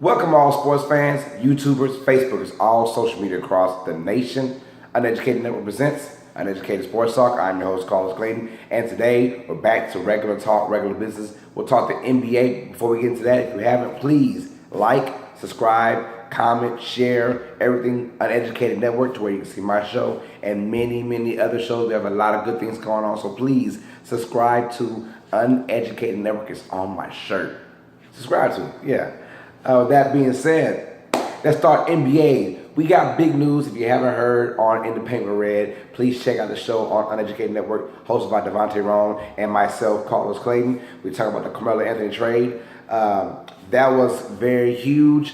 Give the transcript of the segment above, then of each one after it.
Welcome all sports fans, YouTubers, Facebookers, all social media across the nation. Uneducated Network presents Uneducated Sports Talk. I'm your host, Carlos Clayton, and today we're back to regular talk, regular business. We'll talk the NBA. Before we get into that, if you haven't, please like, subscribe, comment, share, everything Uneducated Network to where you can see my show and many, many other shows. We have a lot of good things going on, so please subscribe to Uneducated Network. It's on my shirt. Subscribe to it, yeah. With that being said, let's start NBA. We got big news. If you haven't heard on In the Paint with Red, please check out the show on Uneducated Network, hosted by Devontae Roan and myself, Carlos Clayton. We talk about the Carmelo Anthony trade. That was very huge.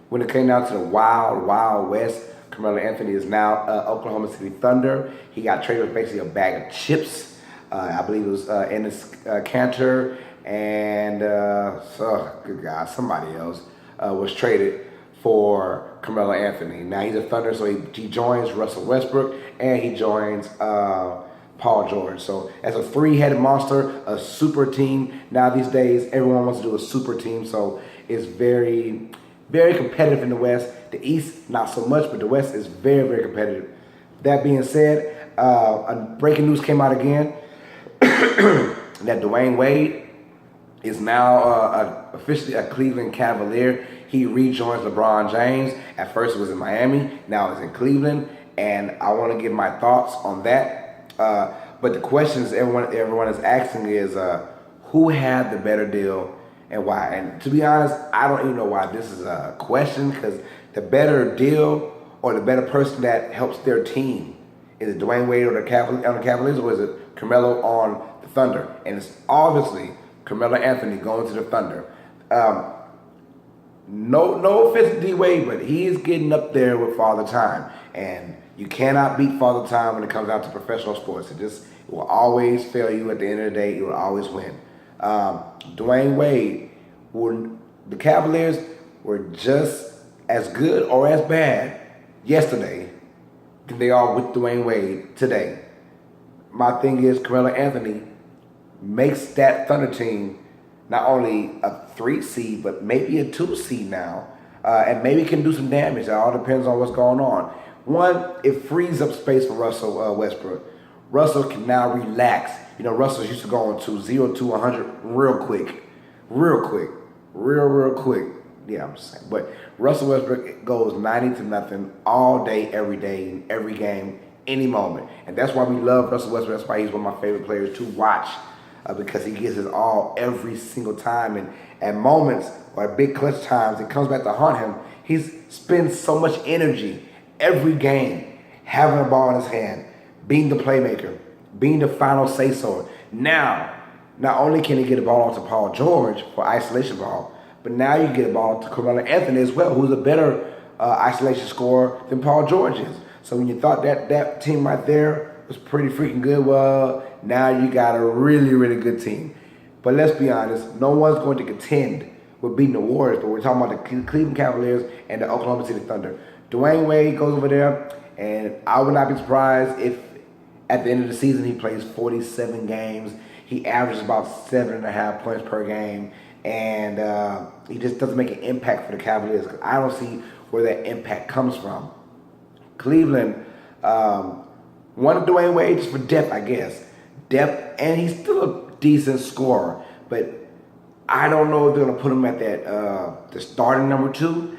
When it came down to the Wild, Wild West, Carmelo Anthony is now Oklahoma City Thunder. He got traded with basically a bag of chips. I believe it was Ennis Cantor. And good God, somebody else was traded for Carmelo Anthony. Now he's a Thunder, so he joins Russell Westbrook and he joins Paul George. So as a three-headed monster, a super team. Now these days, everyone wants to do a super team, so it's very, very competitive in the West. The East, not so much, but the West is very, very competitive. That being said, breaking news came out again that Dwayne Wade is now officially a Cleveland Cavalier. He rejoins LeBron James. At first it was in Miami, now it's in Cleveland, and I want to give my thoughts on that. But the questions everyone is asking is, who had the better deal and why? And to be honest, I don't even know why this is a question, because the better deal or the better person that helps their team, is it Dwayne Wade on the Cavaliers, or is it Carmelo on the Thunder? And it's obviously Carmelo Anthony going to the Thunder. No offense to D Wade, but he is getting up there with Father Time, and you cannot beat Father Time when it comes down to professional sports. It will always fail you at the end of the day. It will always win. Dwayne Wade, the Cavaliers were just as good or as bad yesterday than they are with Dwayne Wade today. My thing is, Carmelo Anthony makes that Thunder team not only a 3 seed, but maybe a 2 seed now, and maybe can do some damage. It all depends on what's going on. One, it frees up space for Russell Westbrook. Russell can now relax. You know, Russell's used to going to 0 to 100 real quick. Yeah, I'm just saying. But Russell Westbrook goes 90-0 all day, every day, in every game, any moment. And that's why we love Russell Westbrook. That's why he's one of my favorite players to watch. Because he gives his all every single time, and at moments or at big clutch times, it comes back to haunt him. He spends so much energy every game, having the ball in his hand, being the playmaker, being the final say-so. Now, not only can he get the ball off to Paul George for isolation ball, but now you get the ball to Carmelo Anthony as well, who's a better isolation scorer than Paul George is. So when you thought that team right there was pretty freaking good, well, now you got a really, really good team. But let's be honest, no one's going to contend with beating the Warriors, but we're talking about the Cleveland Cavaliers and the Oklahoma City Thunder. Dwayne Wade goes over there, and I would not be surprised if at the end of the season he plays 47 games. He averages about 7.5 points per game, and he just doesn't make an impact for the Cavaliers, because I don't see where that impact comes from. Cleveland wanted Dwayne Wade just for depth, I guess. Depth, and he's still a decent scorer, but I don't know if they're going to put him at that the starting number 2.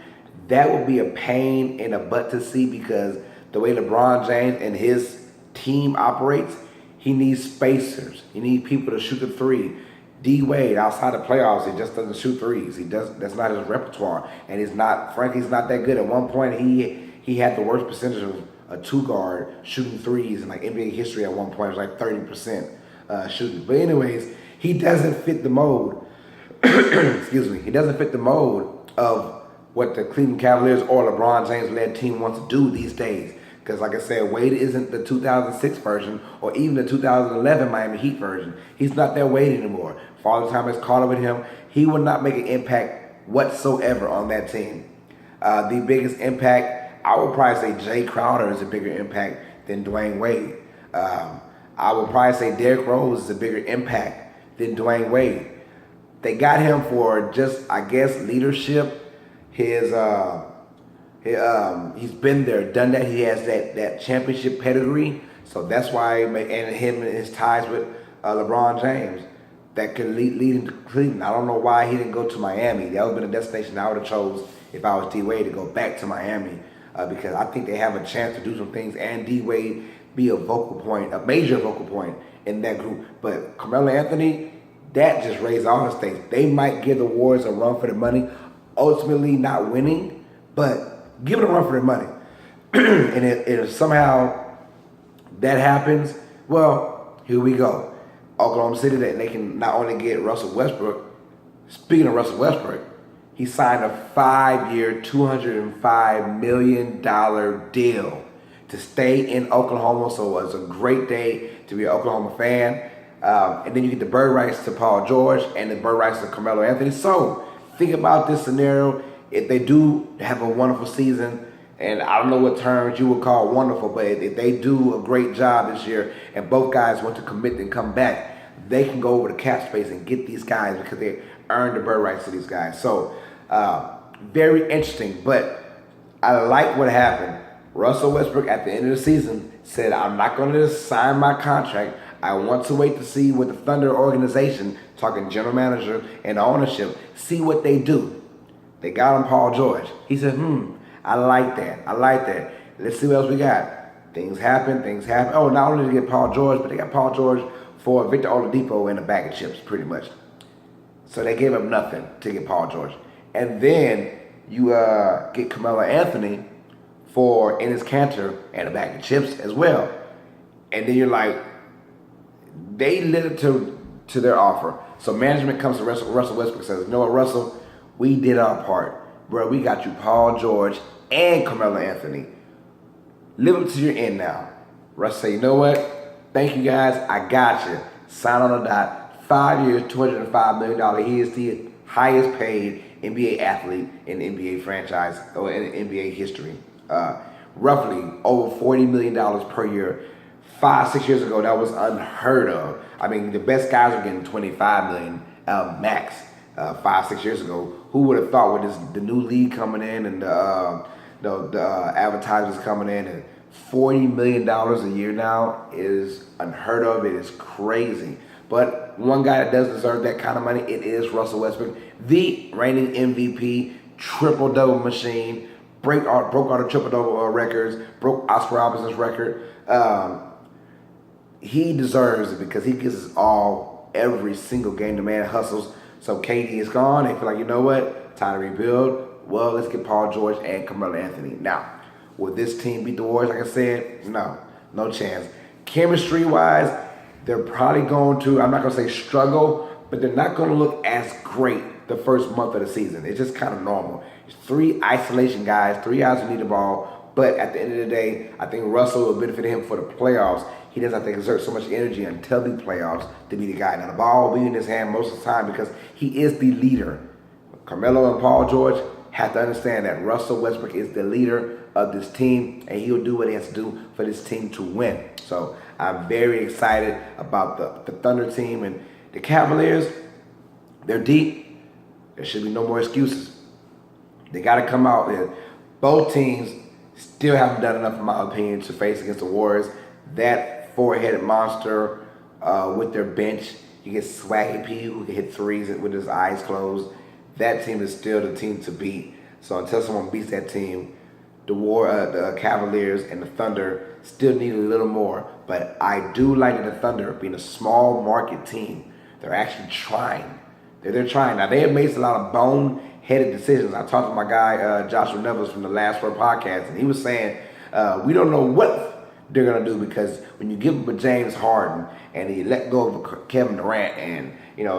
That would be a pain in the butt to see, because the way LeBron James and his team operates, he needs spacers. He needs people to shoot the 3. D Wade, outside the playoffs, he just doesn't shoot 3s. That's not his repertoire, and he's not that good. At one point, he had the worst percentage of a 2-guard shooting 3s in like NBA history. At one point, it was like 30% shooting. But anyways, he doesn't fit the mold. Excuse me. He doesn't fit the mold of what the Cleveland Cavaliers or LeBron James-led team wants to do these days. Because like I said, Wade isn't the 2006 version or even the 2011 Miami Heat version. He's not that Wade anymore. Father Time has caught up with him. He will not make an impact whatsoever on that team. The biggest impact, I would probably say Jay Crowder is a bigger impact than Dwayne Wade. I would probably say Derrick Rose is a bigger impact than Dwayne Wade. They got him for just, I guess, leadership, he's been there, done that. He has that championship pedigree, so that's why. And him and his ties with LeBron James, that could lead him to Cleveland. I don't know why he didn't go to Miami. That would have been a destination I would have chose if I was D Wade, to go back to Miami, because I think they have a chance to do some things, and D Wade be a vocal point, a major vocal point in that group. But Carmelo Anthony, that just raised all the stakes. They might give the Warriors a run for the money, ultimately not winning, but give it a run for their money. And if somehow that happens, well, here we go. Oklahoma City, that they can not only get Russell Westbrook. Speaking of Russell Westbrook, he signed a 5-year, $205 million deal to stay in Oklahoma. So it was a great day to be an Oklahoma fan. And then you get the bird rights to Paul George and the bird rights to Carmelo Anthony. So think about this scenario. If they do have a wonderful season, and I don't know what terms you would call wonderful, but if they do a great job this year and both guys want to commit and come back, they can go over the cap space and get these guys because they earned the bird rights to these guys. So very interesting, but I like what happened. Russell Westbrook at the end of the season said, I'm not going to just sign my contract. I want to wait to see what the Thunder organization, talking general manager and ownership, see what they do. They got him Paul George. He said, I like that. Let's see what else we got. Things happen. Oh, not only did they get Paul George, but they got Paul George for Victor Oladipo and a bag of chips, pretty much. So they gave up nothing to get Paul George. And then you get Carmelo Anthony for Enes Kanter and a bag of chips as well. And then you're like, they lit it to their offer. So management comes to Russell Westbrook and says, you know what, Russell, we did our part. Bro, we got you Paul George and Carmelo Anthony. Live up to your end now. Russ say, you know what? Thank you guys. I got you. Sign on the dot. 5 years, $205 million. He is the highest paid NBA athlete in the NBA franchise or in NBA history. Roughly over $40 million per year. 5-6 years ago, that was unheard of. I mean, the best guys are getting $25 million max. 5-6 years ago, who would have thought with the new league coming in and the advertisers coming in, and $40 million a year now is unheard of. It is crazy. But one guy that does deserve that kind of money, it is Russell Westbrook, the reigning MVP, triple-double machine, broke all the triple-double records, broke Oscar Robinson's record. He deserves it because he gives us all every single game. The man hustles. So KD is gone. They feel like, you know what? Time to rebuild. Well, let's get Paul George and Carmelo Anthony. Now, will this team beat the Warriors? Like I said, no chance. Chemistry-wise, they're probably going to, I'm not going to say struggle, but they're not going to look as great the first month of the season. It's just kind of normal. It's 3 isolation guys, 3 guys who need the ball. But at the end of the day, I think Russell will benefit him for the playoffs. He doesn't have to exert so much energy until the playoffs to be the guy. Now, the ball will be in his hand most of the time because he is the leader. Carmelo and Paul George have to understand that Russell Westbrook is the leader of this team, and he'll do what he has to do for this team to win. So I'm very excited about the Thunder team. And the Cavaliers, they're deep. There should be no more excuses. They got to come out there. Both teams still haven't done enough, in my opinion, to face against the Warriors. That four-headed monster with their bench. You get Swaggy P, who can hit threes with his eyes closed. That team is still the team to beat. So until someone beats that team, the Cavaliers and the Thunder still need a little more. But I do like that the Thunder, being a small market team, they're actually trying. They're trying. Now, they have made a lot of bone-headed decisions. I talked to my guy, Joshua Nevels from the Last Word podcast, and he was saying, we don't know what they're going to do, because when you give them a James Harden and he let go of Kevin Durant, and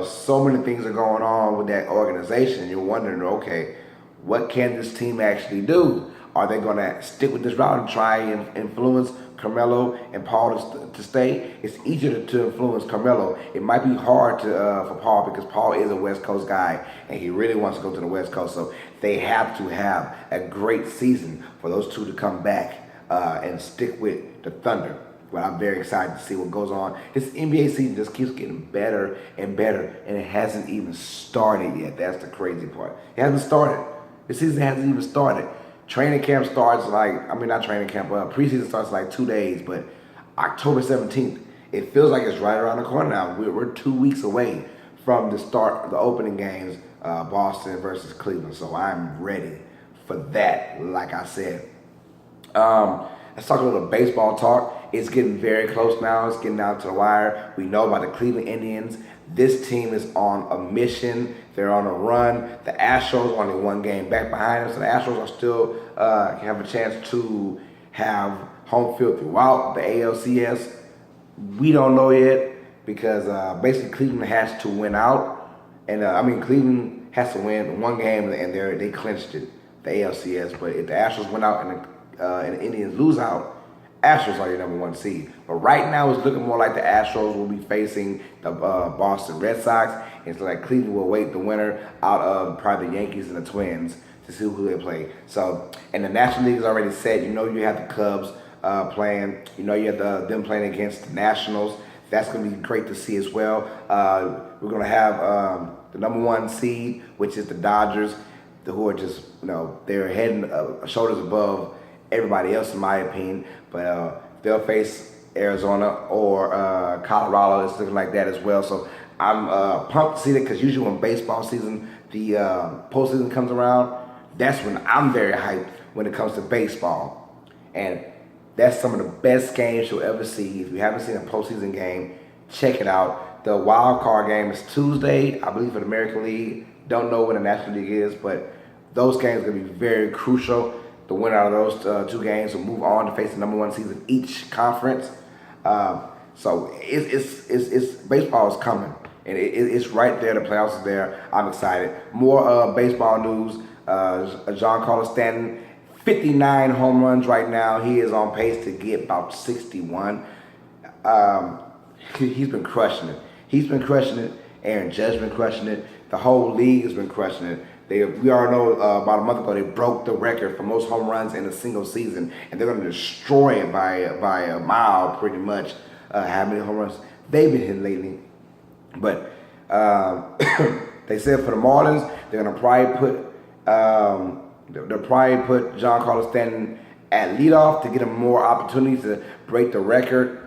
so many things are going on with that organization, you're wondering, okay, what can this team actually do? Are they going to stick with this route and try and influence Carmelo and Paul to stay? It's easier to influence Carmelo. It might be hard for Paul, because Paul is a West Coast guy and he really wants to go to the West Coast. So they have to have a great season for those two to come back and stick with the Thunder. But I'm very excited to see what goes on. This NBA season just keeps getting better and better, and it hasn't even started yet. That's the crazy part. It hasn't started. The season hasn't even started. Training camp starts not training camp, preseason starts like 2 days, but October 17th. It feels like it's right around the corner now. We're 2 weeks away from the start of the opening games, Boston versus Cleveland. So I'm ready for that, like I said. Let's talk a little baseball talk. It's getting very close now. It's getting down to the wire. We know about the Cleveland Indians. This team is on a mission. They're on a run. The Astros only 1 game back behind them, so the Astros are still have a chance to have home field throughout the ALCS. We don't know yet because basically Cleveland has to win out, and Cleveland has to win 1 game, and they clinched it, the ALCS. But if the Astros win out and the Indians lose out, Astros are your number 1 seed. But right now it's looking more like the Astros will be facing the Boston Red Sox. It's like Cleveland will wait the winner out of probably the Yankees and the Twins to see who they play. So, and the National League is already set. You know you have the Cubs playing. You know you have them playing against the Nationals. That's going to be great to see as well. We're going to have the number 1 seed, which is the Dodgers, who are just, they're head and shoulders above everybody else, in my opinion. But they'll face Arizona or Colorado. It's looking like that as well. So I'm pumped to see that, because usually when baseball season, the postseason comes around, that's when I'm very hyped when it comes to baseball. And that's some of the best games you'll ever see. If you haven't seen a postseason game, check it out. The wild card game is Tuesday, I believe, for the American League. Don't know what the National League is, but those games are going to be very crucial. The winner out of those 2 games will move on to face the number 1 seed in each conference. So it's baseball is coming, and it's right there. The playoffs is there. I'm excited. More baseball news. Giancarlo Stanton, 59 home runs right now. He is on pace to get about 61. He's been crushing it. He's been crushing it. Aaron Judge's been crushing it. The whole league has been crushing it. We already know about a month ago they broke the record for most home runs in a single season, and they're going to destroy it by a mile, pretty much. How many home runs they've been hitting lately? But they said for the Marlins, they're going to probably put Giancarlo Stanton at leadoff to get him more opportunities to break the record.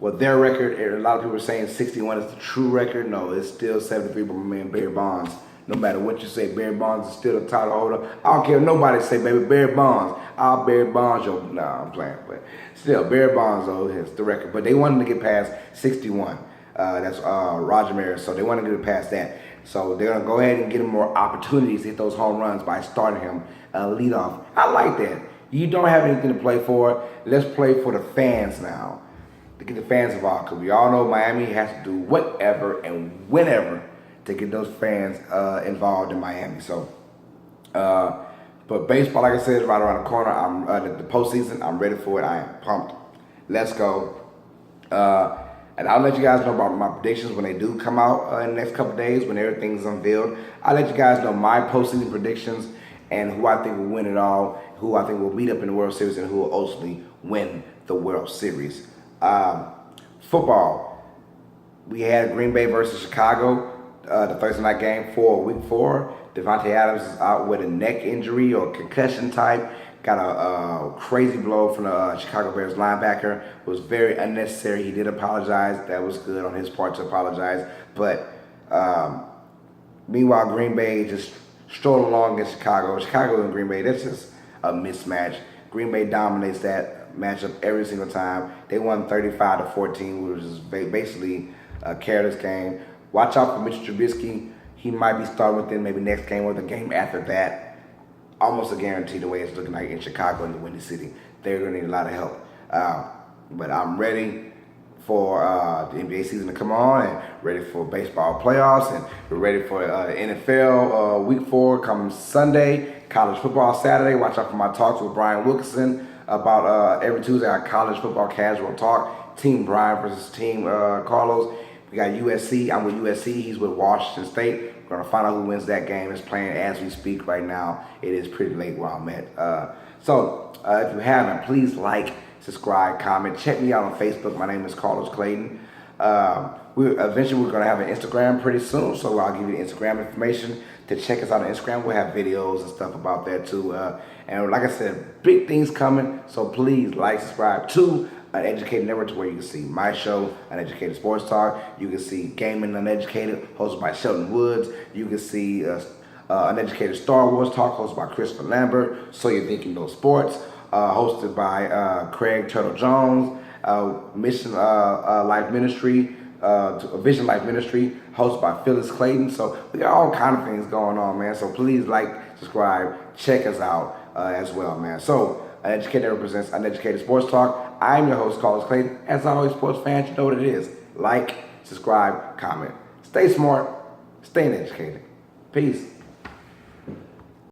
Well, their record, a lot of people are saying 61 is the true record. No, it's still 73 by my man Barry Bonds. No matter what you say, Barry Bonds is still the title holder. I don't care what nobody say, baby, Barry Bonds. I'll Barry Bonds, yo. Nah, I'm playing. But still, Barry Bonds, though, is the record. But they wanted to get past 61. That's Roger Maris. So they wanted to get past that. So they're going to go ahead and get him more opportunities to hit those home runs by starting him leadoff. I like that. You don't have anything to play for. Let's play for the fans now. To get the fans involved. Because we all know Miami has to do whatever and whenever to get those fans involved in Miami. So, but baseball, like I said, is right around the corner. I'm the postseason. I'm ready for it. I am pumped. Let's go. And I'll let you guys know about my predictions when they do come out in the next couple of days, when everything's unveiled. I'll let you guys know my postseason predictions and who I think will win it all, who I think will meet up in the World Series, and who will ultimately win the World Series. Football. We had Green Bay versus Chicago. The Thursday night game for week 4. Devontae Adams is out with a neck injury or concussion type. Got a crazy blow from the Chicago Bears linebacker. It was very unnecessary. He did apologize. That was good on his part to apologize. But meanwhile, Green Bay just strolling along against Chicago. Chicago and Green Bay, that's just a mismatch. Green Bay dominates that matchup every single time. They won 35-14, which is basically a careless game. Watch out for Mitch Trubisky. He might be starting within maybe next game or the game after that. Almost a guarantee the way it's looking like in Chicago and the Windy City. They're going to need a lot of help. But I'm ready for the NBA season to come on, and ready for baseball playoffs, and we're ready for NFL week 4 coming Sunday, college football Saturday. Watch out for my talks with Brian Wilkinson about every Tuesday, our college football casual talk. Team Brian versus Team Carlos. We got USC. I'm with USC. He's with Washington State. We're going to find out who wins that game. It's playing as we speak right now. It is pretty late where I'm at. So if you haven't, please like, subscribe, comment. Check me out on Facebook. My name is Carlos Clayton. Eventually we're going to have an Instagram pretty soon, so I'll give you the Instagram information to check us out on Instagram. We'll have videos and stuff about that too. And like I said, big things coming. So please like, subscribe to Uneducated Network, where you can see my show, Uneducated Sports Talk. You can see Gaming Uneducated, hosted by Shelton Woods. You can see Uneducated Star Wars Talk, hosted by Christopher Lambert. So You're Thinking No Sports, hosted by Craig Turtle Jones. Mission Life Ministry, Vision Life Ministry, hosted by Phyllis Clayton. So we got all kind of things going on, man. So please like, subscribe, check us out as well, man. So Uneducated represents Uneducated Sports Talk. I'm your host, Carlos Clayton. As always, sports fans, you know what it is. Like, subscribe, comment. Stay smart, stay educated. Peace.